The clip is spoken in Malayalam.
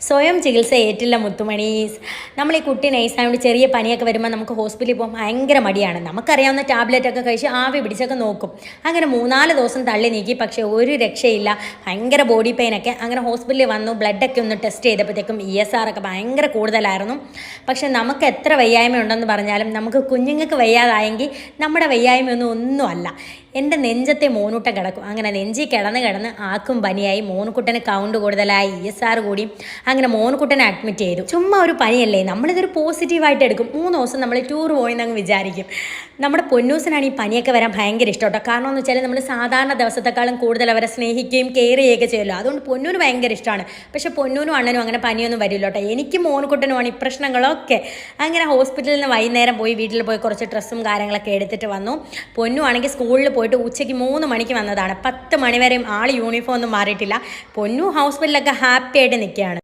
സ്വയം ചികിത്സ ഏറ്റില്ല മുത്തുമണീസ്. നമ്മൾ ഈ കുട്ടി നൈസായതുകൊണ്ട് ചെറിയ പനിയൊക്കെ വരുമ്പോൾ നമുക്ക് ഹോസ്പിറ്റലിൽ പോകാൻ ഭയങ്കര മടിയാണ്. നമുക്കറിയാവുന്ന ടാബ്ലറ്റൊക്കെ കഴിച്ച് ആവി പിടിച്ചൊക്കെ നോക്കും. അങ്ങനെ 3-4 ദിവസം തള്ളി നീക്കി, പക്ഷേ ഒരു രക്ഷയില്ല. ഭയങ്കര ബോഡി പെയിനൊക്കെ. അങ്ങനെ ഹോസ്പിറ്റലിൽ വന്നു, ബ്ലഡൊക്കെ ഒന്ന് ടെസ്റ്റ് ചെയ്തപ്പോഴത്തേക്കും ESR ഒക്കെ ഭയങ്കര കൂടുതലായിരുന്നു. പക്ഷേ നമുക്ക് എത്ര വയ്യായ്മ ഉണ്ടെന്ന് പറഞ്ഞാലും നമുക്ക് കുഞ്ഞുങ്ങൾക്ക് വയ്യാതായെങ്കിൽ നമ്മുടെ വയ്യായ്മയൊന്നും ഒന്നുമല്ല. എൻ്റെ നെഞ്ചത്തെ മോനൂട്ടം കിടക്കും. അങ്ങനെ നെഞ്ചി കിടന്ന് ആക്കും പനിയായി. മോനുകുട്ടന് കൗണ്ട് കൂടുതലായി, ESR കൂടി. അങ്ങനെ മോനുകുട്ടനെ അഡ്മിറ്റ് ചെയ്തു. ചുമ്മാ ഒരു പനിയല്ലേ, നമ്മളിതൊരു പോസിറ്റീവായിട്ട് എടുക്കും. 3 ദിവസം നമ്മൾ ടൂർ പോയെന്നങ്ങ് വിചാരിക്കും. നമ്മുടെ പൊന്നൂസിനാണ് ഈ പനിയൊക്കെ വരാൻ ഭയങ്കര ഇഷ്ടം കേട്ടോ. കാരണം എന്ന് വെച്ചാൽ നമ്മൾ സാധാരണ ദിവസത്തെക്കാളും കൂടുതൽ അവരെ സ്നേഹിക്കുകയും കെയർ ചെയ്യുകയൊക്കെ ചെയ്യുമല്ലോ. അതുകൊണ്ട് പൊന്നൂന് ഭയങ്കര ഇഷ്ടമാണ്. പക്ഷേ പൊന്നൂനും അണ്ണനും അങ്ങനെ പനിയൊന്നും വരില്ല കേട്ടോ. എനിക്ക് മോനുകുട്ടനുമാണ് ഈ പ്രശ്നങ്ങളൊക്കെ. അങ്ങനെ ഹോസ്പിറ്റലിൽ നിന്ന് വൈകുന്നേരം പോയി വീട്ടിൽ പോയി കുറച്ച് ഡ്രസ്സും കാര്യങ്ങളൊക്കെ എടുത്തിട്ട് വന്നു. പൊന്നു ആണെങ്കിൽ സ്കൂളിൽ പോയിട്ട് ഉച്ചയ്ക്ക് 3 മണിക്ക് വന്നതാണ്. 10 മണി വരെയും ആൾ യൂണിഫോം ഒന്നും മാറിയിട്ടില്ല. പൊന്നു ഹോസ്പിറ്റലിലൊക്കെ ഹാപ്പി ആയിട്ട് നിൽക്കുകയാണ്.